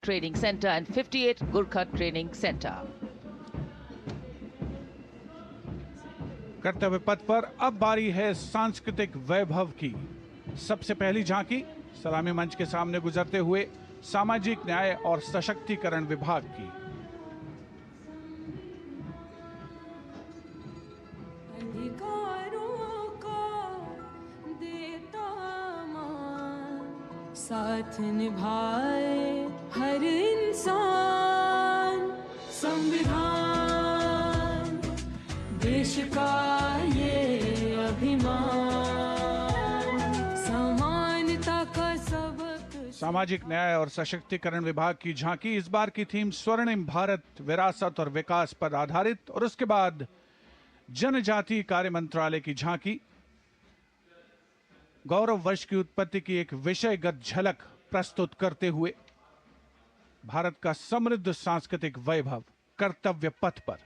Training Center and 58 Gurkha Training Center. कर्तव्य पथ पर अब बारी है सांस्कृतिक वैभव की। सबसे पहली झांकी सलामी मंच के सामने गुजरते हुए सामाजिक न्याय और सशक्तिकरण विभाग की। अधिकारों का देता मान, साथ निभाए हर इंसान। संविधान देश का ये अभिमान, समानता का सबक। सामाजिक न्याय और सशक्तिकरण विभाग की झांकी इस बार की थीम स्वर्णिम भारत, विरासत और विकास पर आधारित, और उसके बाद जनजातीय कार्य मंत्रालय की झांकी गौरव वर्ष की उत्पत्ति की एक विषयगत झलक प्रस्तुत करते हुए भारत का समृद्ध सांस्कृतिक वैभव कर्तव्य पथ पर।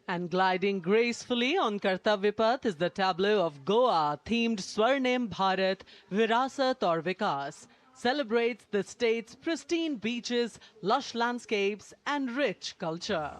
And gliding gracefully on Kartavya Path is the tableau of Goa themed Swarnim Bharat, Virasat aur Vikas. Celebrates the state's pristine beaches, lush landscapes and rich culture.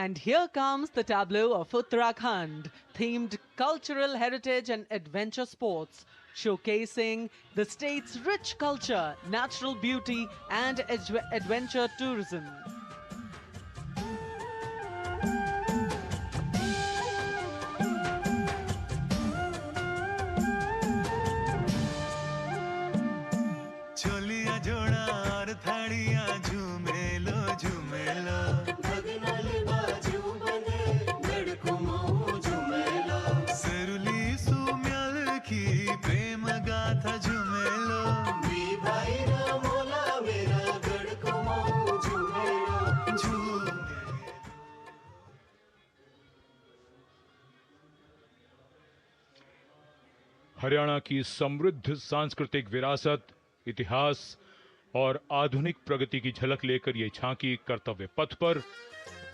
And here comes the tableau of Uttarakhand, themed cultural heritage and adventure sports, showcasing the state's rich culture, natural beauty and adventure tourism. Haryana की समृद्ध सांस्कृतिक विरासत, इतिहास और आधुनिक प्रगति की झलक लेकर ये झांकी कर्तव्य पथ पर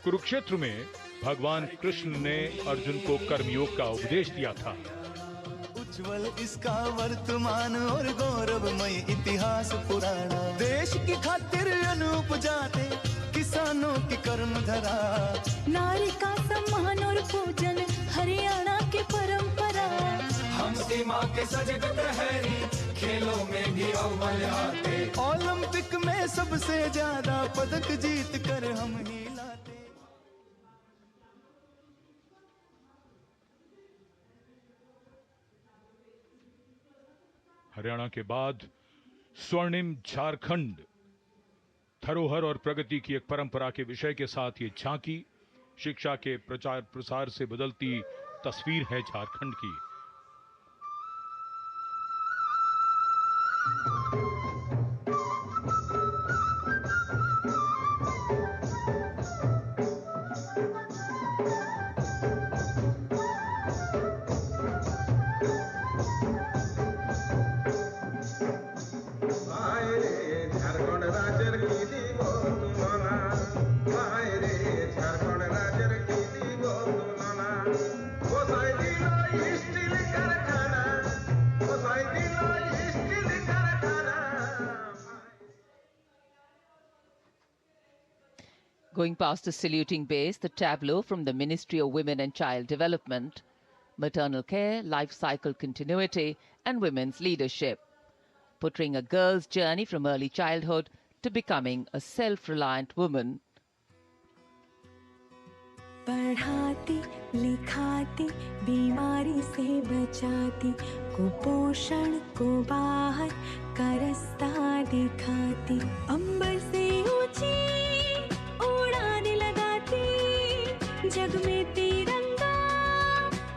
कुरुक्षेत्र में भगवान कृष्ण ने अर्जुन को कर्मयोग का उपदेश दिया था। उज्जवल इसका वर्तमान और गौरवमय इतिहास पुराना, देश की खातिर अनूप जाते किसानों की कर्म धरा, नारी का सम्मान और पूजन हरियाणा की परंपरा। हम सीमा के सजग प्रहरी, खेलों में भी अव्वल आते, ओलंपिक में सबसे ज्यादा पदक जीत कर हम ही लाते। हरियाणा के बाद स्वर्णिम झारखंड, धरोहर और प्रगति की एक परंपरा के विषय के साथ ये झांकी शिक्षा के प्रचार प्रसार से बदलती तस्वीर है झारखंड की। Steel Going past the saluting base, the tableau from the Ministry of Women and Child Development, maternal care, life cycle continuity, and women's leadership, portraying a girl's journey from early childhood to becoming a self-reliant woman. पढ़ाती लिखाती बीमारी से बचाती कुपोषण को बाहर का रास्ता दिखाती अंबर से ऊंची उड़ान लगाती जग में तिरंगा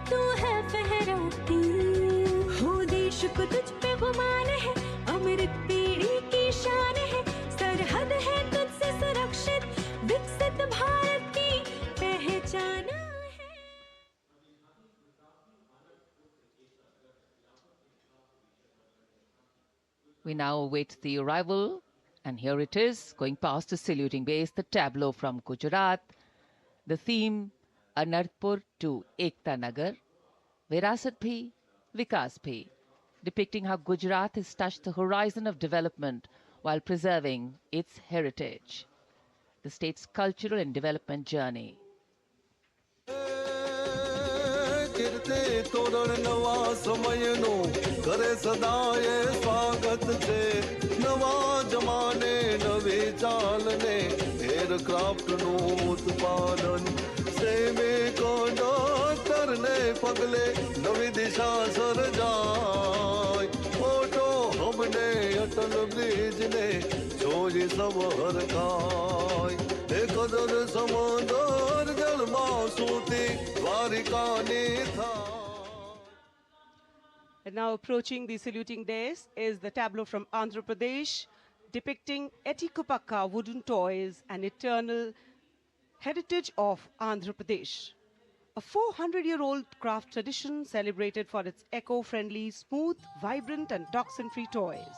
तू है फहराती हो देश को तुझ पे गुमान है अमृत पीढ़ी की शान है सरहद है तुझसे सुरक्षित विकसित भारत की पहचान है। We now await the arrival, and here it is, going past the saluting base, the tableau from Gujarat, the theme Anarpur to Ekta Nagar, Virasat Bhi, Vikas Bhi, depicting how Gujarat has touched the horizon of development while preserving its heritage, the state's cultural and development journey. कीर्ति तोरण नवा समयनो करे सदाए स्वागत छे नवा जमाने नवी चालने aircraft नु उत्पादन सेमे कंडक्टर ने पगले नवी दिशा सर्जाय ओटो हमने अटल ब्रिज ने जोई सब हरखाय कदर समंदर जल मासूती द्वारिका ने था. And now approaching the saluting dais is the tableau from Andhra Pradesh, depicting Etikopaka wooden toys, an eternal heritage of Andhra Pradesh. A 400-year-old craft tradition celebrated for its eco-friendly, smooth, vibrant and toxin-free toys.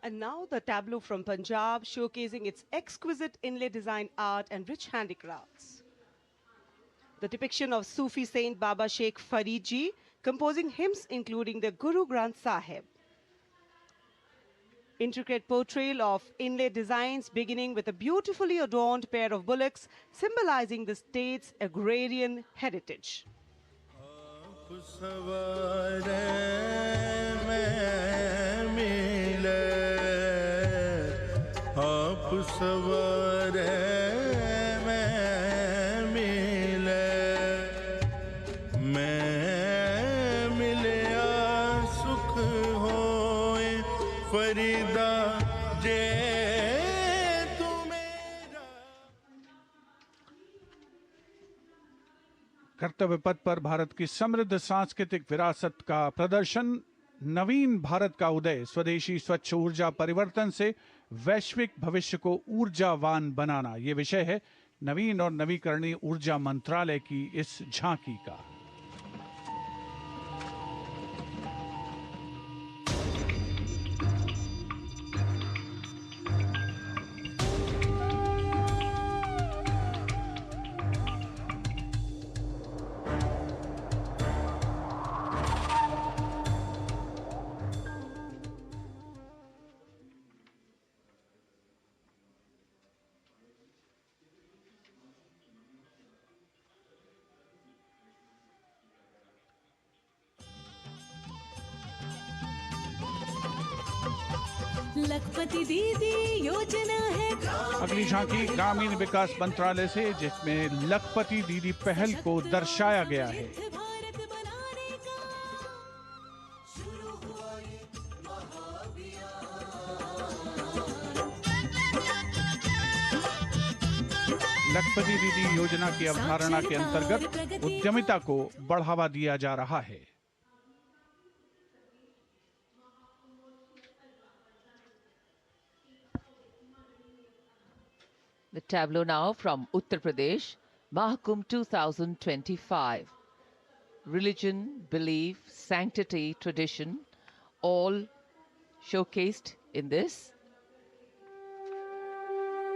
And now the tableau from Punjab, showcasing its exquisite inlay design art and rich handicrafts. The depiction of Sufi saint Baba Sheikh Farid Ji, composing hymns including the Guru Granth Sahib. Intricate portrayal of inlay designs beginning with a beautifully adorned pair of bullocks, symbolizing the state's agrarian heritage. कर्तव्य पथ पर भारत की समृद्ध सांस्कृतिक विरासत का प्रदर्शन, नवीन भारत का उदय, स्वदेशी स्वच्छ ऊर्जा परिवर्तन से वैश्विक भविष्य को ऊर्जावान बनाना, ये विषय है नवीन और नवीकरणीय ऊर्जा मंत्रालय की इस झांकी का। लखपति दीदी योजना है। अगली झांकी ग्रामीण विकास मंत्रालय से, जिसमें लखपति दीदी पहल को दर्शाया गया है। लखपति दीदी योजना की अवधारणा के अंतर्गत उद्यमिता को बढ़ावा दिया जा रहा है। The tableau now from Uttar Pradesh, Mahakumbh 2025. Religion, belief, sanctity, tradition, all showcased in this.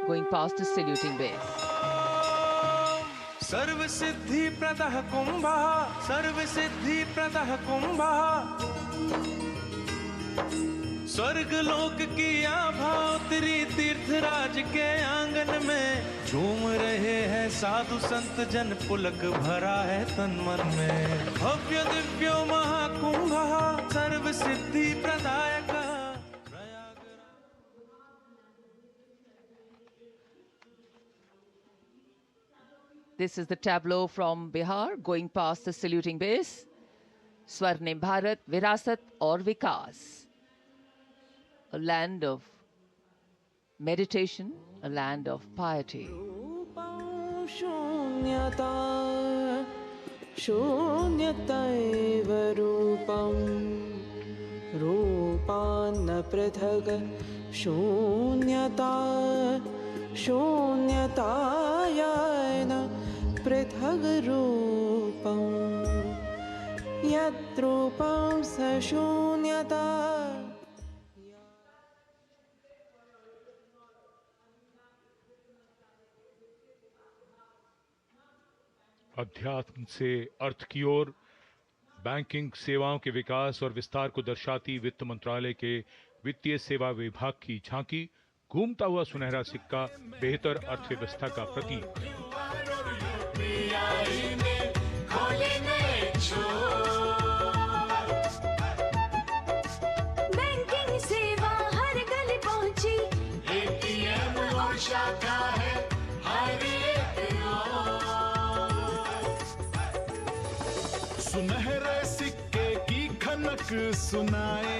Going past the saluting base. सर्व सिद्धि प्रदः कुंभः, सर्व सिद्धि प्रदः कुंभः, स्वर्ग लोक की आभा उतरी तीर्थराज के आंगन में, झूम रहे हैं साधु संत जन, पुलक भरा है तन मन में। भव्य दिव्यो महाकुंभः, सर्व सिद्धि प्रदायकः। This is the tableau from Bihar going past the saluting base. Swarnim Bharat, Virasat aur Vikas. A land of meditation, a land of piety. शून्यता शून्यतैव रूपं रूपान्न पृथग् शून्यता शून्यतायान पृथग् रूपं यद्रूपं स शून्यता। अध्यात्म से अर्थ की ओर बैंकिंग सेवाओं के विकास और विस्तार को दर्शाती वित्त मंत्रालय के वित्तीय सेवा विभाग की झांकी, घूमता हुआ सुनहरा सिक्का, बेहतर अर्थव्यवस्था का प्रतीक। बैंकिंग सेवा हर गली पहुंची, एटीएम और शाखा है हर एक ओर। सुनहरे सिक्के की खनक सुनाए,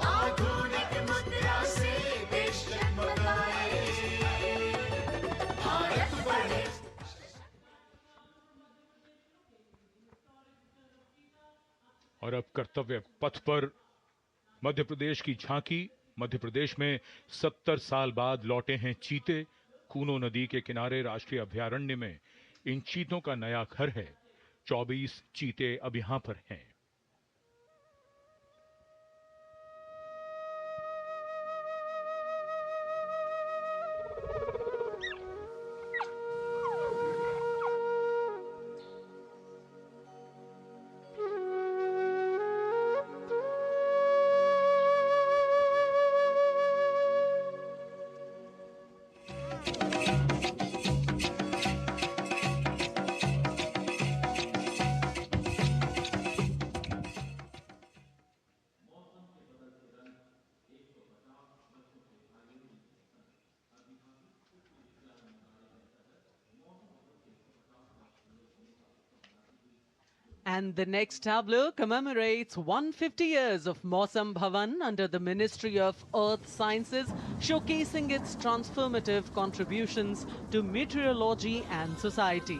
आधुनिक मुद्रा से देश जगमगाए, भारत बढ़े। और अब कर्तव्य पथ पर मध्य प्रदेश की झांकी। मध्य प्रदेश में 70 साल बाद लौटे हैं चीते। कूनो नदी के किनारे राष्ट्रीय अभयारण्य में इन चीतों का नया घर है। 24 चीते अब यहां पर हैं। And the next tableau commemorates 150 years of Mausam Bhavan under the Ministry of Earth Sciences, showcasing its transformative contributions to meteorology and society.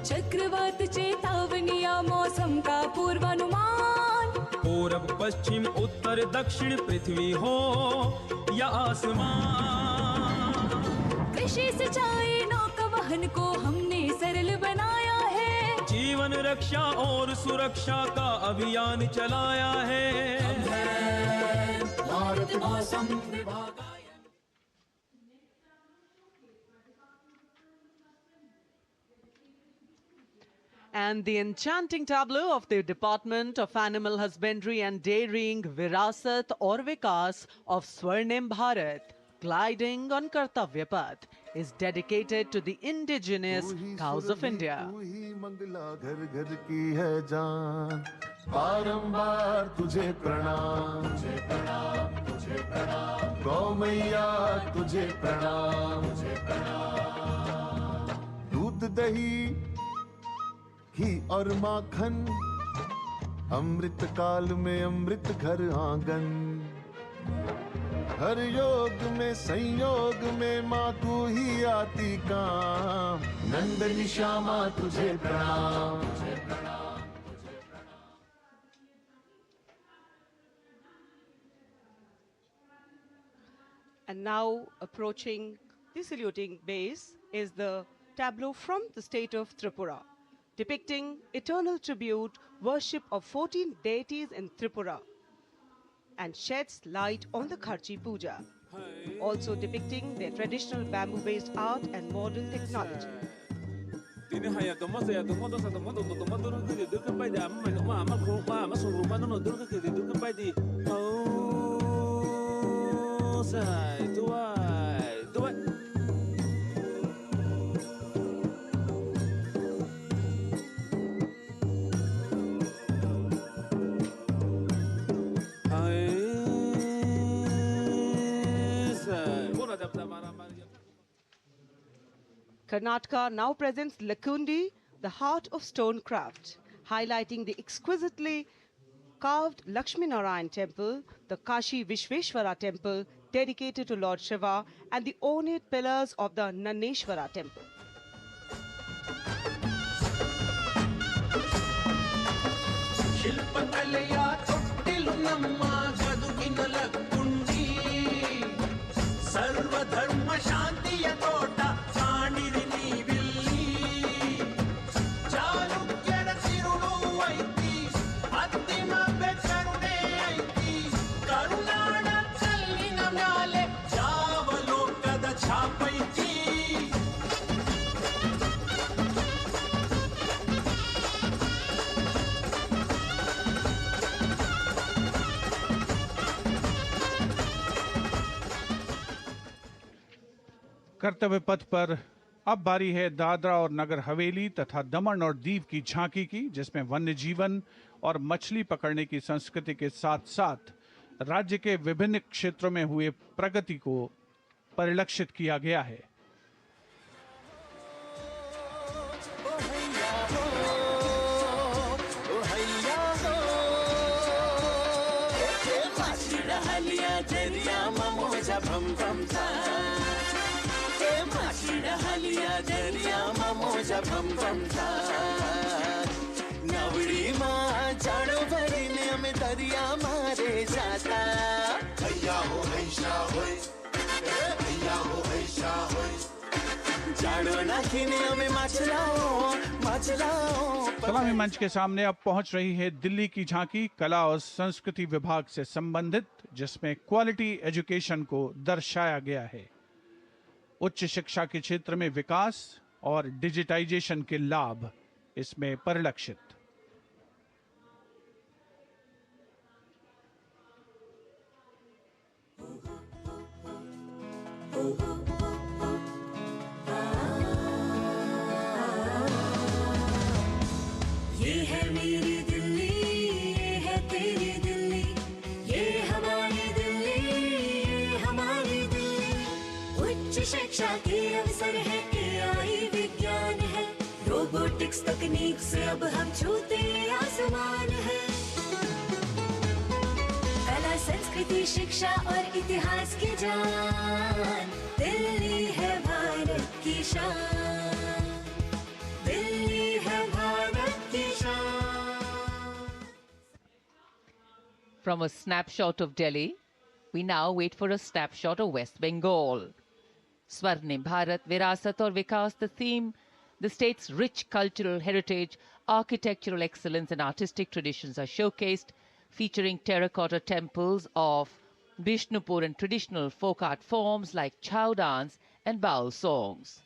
चक्रवात चेतावनिया मौसम का पूर्वानुमान, पूरब पश्चिम उत्तर दक्षिण पृथ्वी हो या आसमान, कृषि सिंचाई नौका वहन को हमने सरल बनाया है, जीवन रक्षा और सुरक्षा का अभियान चलाया है। भारत मौसम विभाग। And the enchanting tableau of the Department of Animal Husbandry and Dairying, Virasat aur Vikas of Swarnim Bharat, gliding on Kartavya Path, is dedicated to the indigenous cows of India. तू ही मंगला घर घर की है जान, बारंबार तुझे प्रणाम, तुझे प्रणाम, तुझे प्रणाम, गौ मैया तुझे प्रणाम, तुझे प्रणाम। दूध दही घी और माखन, अमृत काल में अमृत घर आंगन, हर योग में संयोग में माँ तू ही आती काम, नंदनी श्यामा तुझे प्रणाम, तुझे प्रणाम, तुझे प्रणाम। And now approaching the saluting base is the tableau from the state of Tripura, depicting eternal tribute, worship of 14 deities in Tripura, and sheds light on the Kharchi Puja, also depicting their traditional bamboo-based art and modern technology. Karnataka now presents Lakundi, the heart of stone craft, highlighting the exquisitely carved Lakshmi Narayan temple, the Kashi Vishveshwara temple dedicated to Lord Shiva, and the ornate pillars of the Naneshwara temple. कर्तव्य पथ पर अब बारी है दादरा और नगर हवेली तथा दमन और दीव की झांकी की, जिसमें वन्य जीवन और मछली पकड़ने की संस्कृति के साथ साथ राज्य के विभिन्न क्षेत्रों में हुए प्रगति को परिलक्षित किया गया है। नवड़ी माँ झाड़ो भरी ने हमें दरिया मारे जाता भैया हो ऐसा होए भैया हो ऐसा होए झाड़ो ना खीने हमें मचलाओ। सलामी मंच के सामने अब पहुंच रही है दिल्ली की झांकी कला और संस्कृति विभाग से संबंधित, जिसमें क्वालिटी एजुकेशन को दर्शाया गया है। उच्च शिक्षा के क्षेत्र में विकास और डिजिटाइजेशन के लाभ इसमें परिलक्षित। ये है मेरी दिल्ली, ये है तेरी दिल्ली, ये हमारी दिल्ली, ये हमारी दिल्ली। उच्च शिक्षा के अवसर है, AI विज्ञान है, रोबोटिक्स तकनीक से अब हम छूते आसमान है। कला संस्कृति शिक्षा और इतिहास की जान, दिल्ली है भारत की शान, दिल्ली है भारत की शान। From a snapshot of Delhi, we now wait for a snapshot of West Bengal. Swarnim Bharat, Virasat aur Vikas, the theme, the state's rich cultural heritage, architectural excellence and artistic traditions are showcased, featuring terracotta temples of Bishnupur and traditional folk art forms like chow dance and baul songs.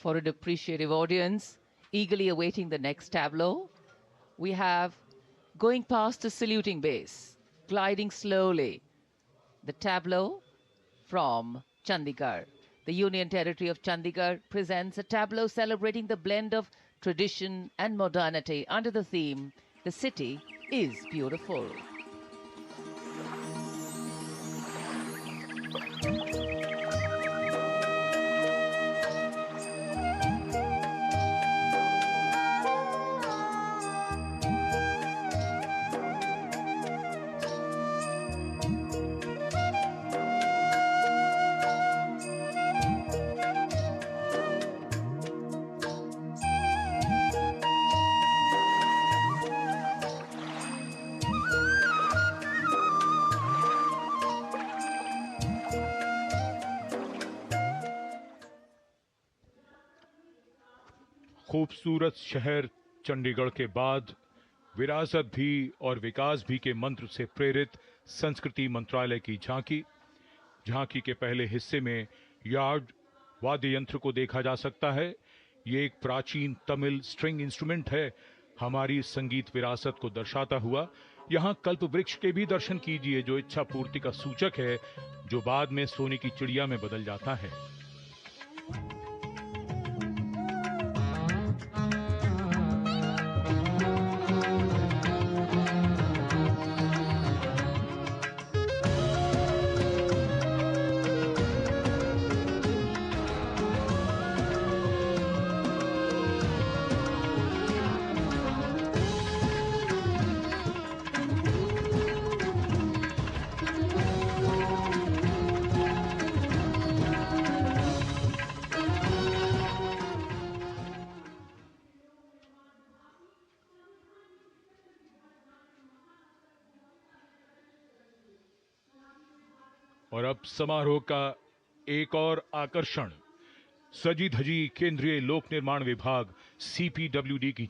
For an appreciative audience, eagerly awaiting the next tableau, we have going past the saluting base, gliding slowly, the tableau from Chandigarh, The Union Territory of Chandigarh presents a tableau celebrating the blend of tradition and modernity under the theme, "The City is Beautiful." खूबसूरत शहर चंडीगढ़ के बाद विरासत भी और विकास भी के मंत्र से प्रेरित संस्कृति मंत्रालय की झांकी के पहले हिस्से में यार्ड वाद्य यंत्र को देखा जा सकता है। ये एक प्राचीन तमिल स्ट्रिंग इंस्ट्रूमेंट है, हमारी संगीत विरासत को दर्शाता हुआ। यहाँ कल्प वृक्ष के भी दर्शन कीजिए, जो इच्छा पूर्ति का सूचक है, जो बाद में सोने की चिड़िया में बदल जाता है। और अब समारोह का एक और आकर्षण, सजी धजी केंद्रीय लोक निर्माण विभाग CPWD की